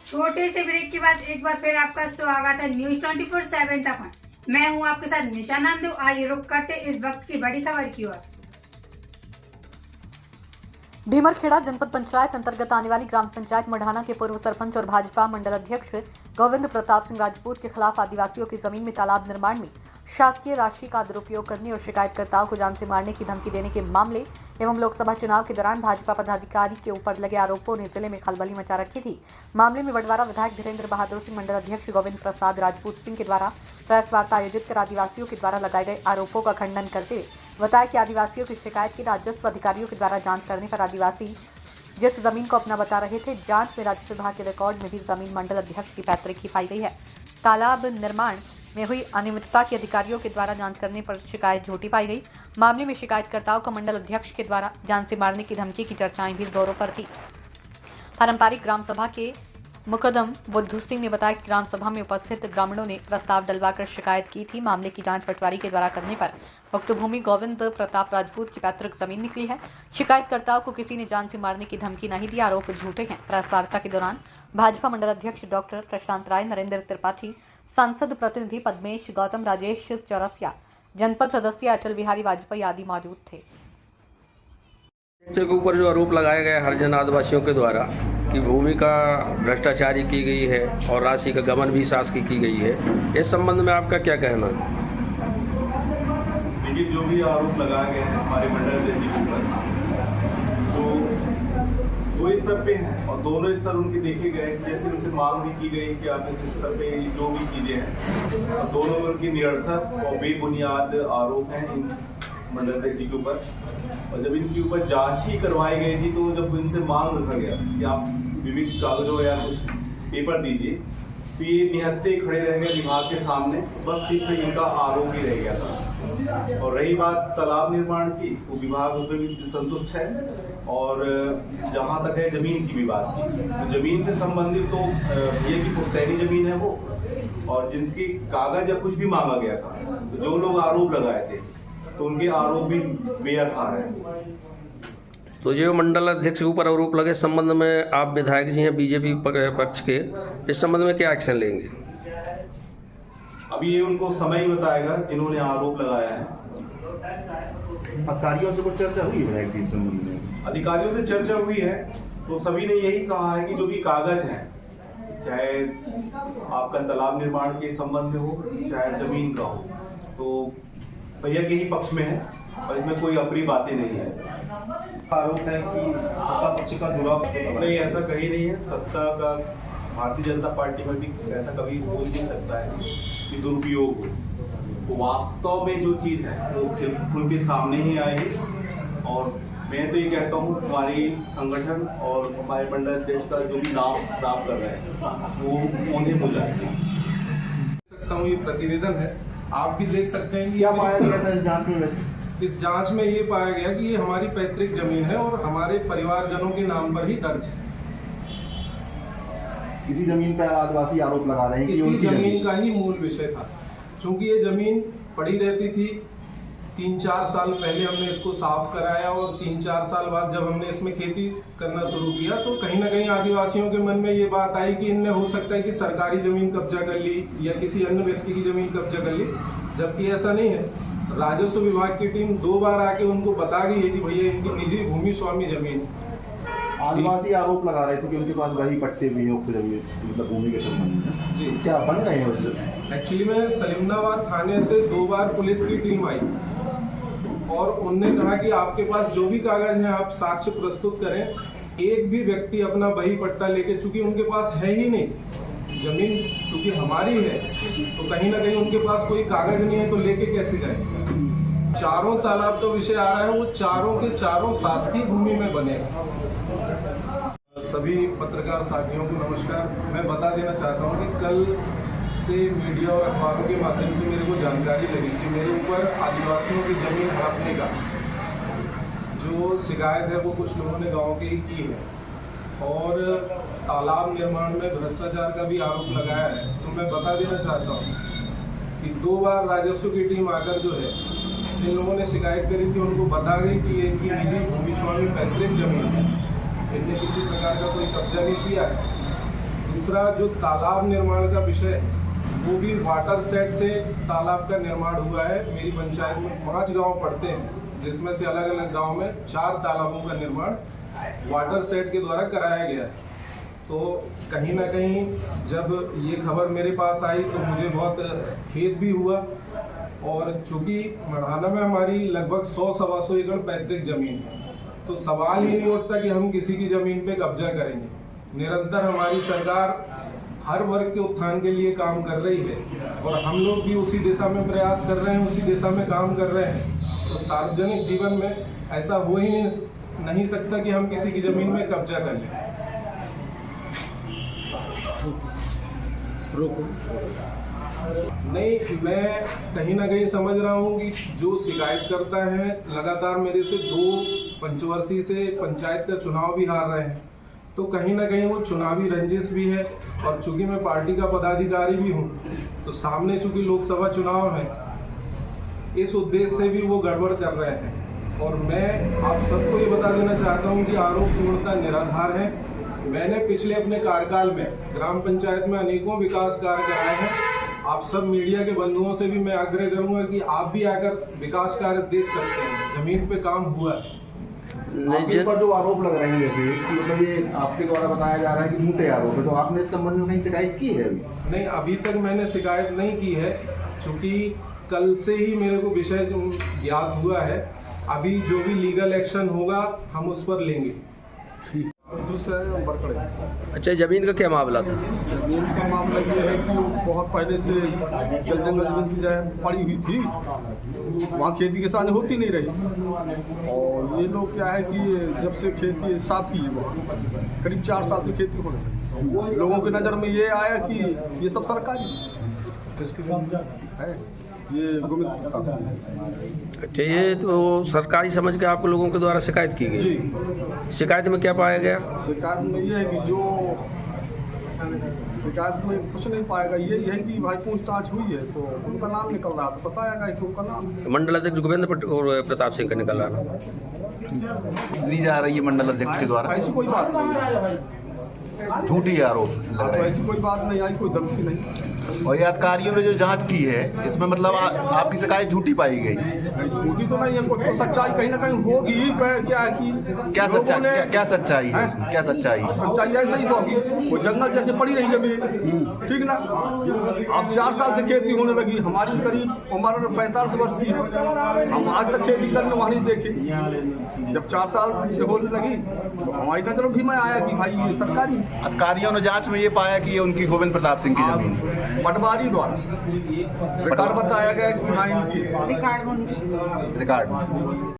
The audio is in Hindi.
छोटे से ब्रेक के बाद एक बार फिर आपका स्वागत है न्यूज 24/7 तक। मैं हूं आपके साथ निशा नामदेव। आइए रुक करते इस वक्त की बड़ी खबर की ओर। ढीमरखेड़ा जनपद पंचायत अंतर्गत आने वाली ग्राम पंचायत मढ़ाना के पूर्व सरपंच और भाजपा मंडल अध्यक्ष गोविंद प्रताप सिंह राजपूत के खिलाफ आदिवासियों की जमीन में तालाब निर्माण में शासकीय राशि का दुरुपयोग करने और शिकायतकर्ताओं को जान से मारने की धमकी देने के मामले एवं लोकसभा चुनाव के दौरान भाजपा पदाधिकारी के ऊपर लगे आरोपों ने जिले में खलबली मचा रखी थी। मामले में बडवारा विधायक धीरेन्द्र बहादुर सिंह मंडल अध्यक्ष गोविंद प्रसाद राजपूत सिंह के द्वारा प्रेस वार्ता आयोजित कर आदिवासियों के द्वारा लगाए गए आरोपों का खंडन करते हुए बताया कि आदिवासियों की शिकायत की राजस्व अधिकारियों के द्वारा जांच करने पर आदिवासी जिस जमीन को अपना बता रहे थे, जांच में राजस्व विभाग के रिकॉर्ड में भी जमीन मंडल अध्यक्ष की पैतृक ही पाई गई है। तालाब निर्माण में हुई अनियमितता की अधिकारियों के द्वारा जांच करने पर शिकायत झूठी पाई गई। मामले में शिकायतकर्ताओं को मंडल अध्यक्ष के द्वारा जान से मारने की धमकी की चर्चाएं भी जोरों पर थी। पारंपरिक ग्राम सभा के मुकदम बुद्धू सिंह ने बताया कि ग्राम सभा में उपस्थित ग्रामीणों ने प्रस्ताव डलवाकर शिकायत की थी। मामले की जांच पटवारी के द्वारा करने पर उक्त भूमि गोविंद प्रताप राजपूत की पैतृक जमीन निकली है। शिकायतकर्ताओं को किसी ने जान से मारने की धमकी नहीं दी, आरोप झूठे हैं। प्रेस वार्ता के दौरान भाजपा मंडल अध्यक्ष डॉक्टर प्रशांत राय, नरेंद्र त्रिपाठी, सांसद प्रतिनिधि पद्मेश गौतम, राजेश चौरसिया, जनपद सदस्य अटल बिहारी वाजपेयी आदि मौजूद थे। के ऊपर जो आरोप लगाया गया हरिजन आदिवासियों के द्वारा कि भूमि का भ्रष्टाचारी की गई है और राशि का गबन भी शासकीय की गई है, इस संबंध में आपका क्या कहना है? देखिए, जो भी आरोप लगाए गए हैं हमारे मंडल अध्यक्ष के ऊपर, तो दो स्तर पे हैं और दोनों स्तर उनके देखे गए। जैसे उनसे मांग भी की गई कि आप इस स्तर पे जो भी चीज़ें हैं, दोनों में उनकी निरर्थक और बेबुनियाद आरोप हैं इन मंडल अध्यक्ष जी के ऊपर। और जब इनके ऊपर जांच ही करवाई गई थी, तो जब इनसे मांग रखा गया कि आप विविध कागजों या कुछ पेपर दीजिए, तो ये निहत्थे खड़े रह गए विभाग के सामने। बस सिर्फ इनका आरोप ही रह गया था। और रही बात तालाब निर्माण की, वो विभाग उसमें भी संतुष्ट है। और जहाँ तक है जमीन की भी बात की, तो जमीन से संबंधित तो भैया की पुश्तैनी जमीन है वो, और जिनके कागज या कुछ भी मांगा गया था, तो जो लोग आरोप लगाए थे तो उनके आरोप भी बेआधार है। तो जो मंडल अध्यक्ष के ऊपर आरोप लगे, संबंध में आप विधायक जी हैं बीजेपी पक्ष के, इस संबंध में क्या एक्शन लेंगे? अभी ये उनको समय ही बताएगा जिन्होंने आरोप लगाया है। अधिकारियों से कुछ चर्चा हुई है इस संबंध में? अधिकारियों से चर्चा हुई है, तो सभी ने यही कहा है कि जो भी कागज हैं, चाहे आपका तालाब निर्माण के संबंध में हो, चाहे जमीन का हो, तो भैया के ही पक्ष में है और इसमें कोई अप्रिय बातें नहीं है। आरोप है कि सत्ता पक्ष का दुरुपयोग। नहीं, ऐसा कहीं नहीं है। सत्ता का भारतीय जनता पार्टी में भी ऐसा कभी हो नहीं सकता है कि दुरुपयोग हो। तो वास्तव में जो चीज़ है वो खुल के सामने ही आई है। और मैं तो ये कहता हूँ, हमारे संगठन और हमारे मंडल अध्यक्ष का जो भी नाम खराब कर रहे हैं वो उन्हें मिल जाएगा। सकता हूँ, ये प्रतिवेदन है, आप भी देख सकते हैं कि क्या पाया गया था इस जांच में? वैसे इस जांच में ये पाया गया कि ये हमारी पैतृक जमीन है और हमारे परिवारजनों के नाम पर ही दर्ज है। किसी जमीन पर आदिवासी आरोप लगा रहे हैं कि इसी जमीन का ही मूल विषय था। चूंकि ये जमीन पड़ी रहती थी, 3-4 साल पहले हमने इसको साफ कराया और 3-4 साल बाद जब हमने इसमें खेती करना शुरू किया, तो कहीं ना कहीं आदिवासियों के मन में ये बात आई कि इनने हो सकता है कि सरकारी जमीन कब्जा कर ली या किसी अन्य व्यक्ति की जमीन कब्जा कर ली, जबकि ऐसा नहीं है। राजस्व विभाग की टीम 2 बार आके उनको बता गई है कि भैया इनकी निजी भूमि स्वामी जमीन। आदिवासी आरोप लगा रहे थे कि उनके पास वही पट्टे भी हैं उक्त जमीन, मतलब भूमि के संबंध में। जी, क्या बन गए हैं उससे? एक्चुअली में सलीमनाबाद थाने से 2 बार पुलिस की टीम आई और उनने कहा कि आपके पास जो भी कागज हैं आप साक्ष्य प्रस्तुत करें। एक भी व्यक्ति अपना बही पट्टा लेके, चूंकि उनके पास है ही नहीं जमीन, चूंकि हमारी है, तो कहीं ना कहीं उनके पास कोई कागज नहीं है, तो लेके कैसे जाए? चारों तालाब का विषय आ रहा है, वो चारों के चारों शासकीय भूमि में बनेगा। सभी पत्रकार साथियों को नमस्कार। मैं बता देना चाहता हूँ कि कल से मीडिया और अखबारों के माध्यम से मेरे को जानकारी लगी कि मेरे ऊपर आदिवासियों की जमीन हड़पने का जो शिकायत है वो कुछ लोगों ने गांव के ही की है और तालाब निर्माण में भ्रष्टाचार का भी आरोप लगाया है। तो मैं बता देना चाहता हूँ कि 2 बार राजस्व की टीम आकर जो है, जिन लोगों ने शिकायत करी थी उनको बता गई कि ये इनकी निजी भूमि स्वामी पैतृक जमीन है, इनने किसी प्रकार का कोई कब्जा नहीं किया है। दूसरा जो तालाब निर्माण का विषय है, वो भी वाटर सेट से तालाब का निर्माण हुआ है। मेरी पंचायत में 5 गांव पड़ते हैं, जिसमें से अलग अलग गांव में 4 तालाबों का निर्माण वाटर सेट के द्वारा कराया गया है। तो कहीं ना कहीं जब ये खबर मेरे पास आई तो मुझे बहुत खेद भी हुआ। और चूंकि मढ़ाना में हमारी लगभग 100-125 एकड़ पैतृक जमीन है, तो सवाल ही नहीं उठता कि हम किसी की ज़मीन पे कब्जा करेंगे। निरंतर हमारी सरकार हर वर्ग के उत्थान के लिए काम कर रही है और हम लोग भी उसी दिशा में प्रयास कर रहे हैं, उसी दिशा में काम कर रहे हैं। तो सार्वजनिक जीवन में ऐसा हो ही नहीं सकता कि हम किसी की ज़मीन में कब्जा कर लें। नहीं, मैं कहीं ना कहीं समझ रहा हूँ कि जो शिकायत करता है लगातार मेरे से 2 पंचवर्षीय से पंचायत का चुनाव भी हार रहे हैं, तो कहीं ना कहीं वो चुनावी रंजिश भी है। और चूंकि मैं पार्टी का पदाधिकारी भी हूँ, तो सामने चूंकि लोकसभा चुनाव है, इस उद्देश्य से भी वो गड़बड़ कर रहे हैं। और मैं आप सबको ये बता देना चाहता हूँ कि आरोप पूर्णतः निराधार है। मैंने पिछले अपने कार्यकाल में ग्राम पंचायत में अनेकों विकास कार्य कराए हैं। आप सब मीडिया के बंधुओं से भी मैं आग्रह करूंगा कि आप भी आकर विकास कार्य देख सकते हैं, जमीन पे काम हुआ है। आपके ऊपर जो आरोप लग रहे हैं, जैसे कि मतलब ये आपके द्वारा बताया जा रहा है कि झूठे आरोप है, तो आपने इस संबंध में कहीं शिकायत की है? नहीं, अभी तक मैंने शिकायत नहीं की है, चूँकि कल से ही मेरे को विषय ज्ञात हुआ है। अभी जो भी लीगल एक्शन होगा हम उस पर लेंगे। दूसरा नंबर पर अच्छा, जमीन का क्या मामला था? जमीन का मामला ये है कि बहुत पहले से जल जंगल जमीन की जगह पड़ी हुई थी, वहाँ खेती किसान होती नहीं रही। और ये लोग क्या है कि जब से खेती साफ की वहाँ करीब 4 साल से खेती हो रही, लोगों की नज़र में ये आया कि ये सब सरकारी है, ये गोविंद प्रताप सिंह। अच्छा, ये तो सरकारी समझ के आप लोगों के द्वारा शिकायत की गई? जी। शिकायत में क्या पाया गया? शिकायत में ये है कि शिकायत में कुछ नहीं पाएगा, ये है कि भाई पूछताछ हुई है तो उनका नाम निकल रहा, तो बताया कि उनका नाम मंडल अध्यक्ष गोविंद प्रताप सिंह का निकल रहा दी जा रही है मंडल अध्यक्ष के द्वारा, ऐसी कोई बात नहीं है, झूठी आरोप लग रहे हैं। ऐसी कोई बात नहीं आई, कोई धमकी नहीं। और ये अधिकारियों ने जो जांच की है, इसमें मतलब आपकी शिकायत झूठी पाई गई? झूठी तो नहीं है, कोई तो सच्चाई कहीं ना कहीं होगी। क्या है कि क्या सच्चाई, क्या सच्चाई है इसमें? क्या सच्चाई? सच्चाई ऐसे ही होगी, वो जंगल जैसे पड़ी रही जमीन, ठीक ना। अब 4 साल से खेती होने लगी, हमारी करीब उम्र 45 वर्ष की है, हम आज तक खेती करने वहाँ नहीं देखे। जब 4 साल से होने लगी तो हमारी नजरों भी में आया कि भाई ये सरकारी। अधिकारियों ने जांच में ये पाया कि ये उनकी गोविंद प्रताप सिंह की जमीन है। पटवारी द्वारा रिकॉर्ड बताया गया कि हाँ इनकी रिकॉर्ड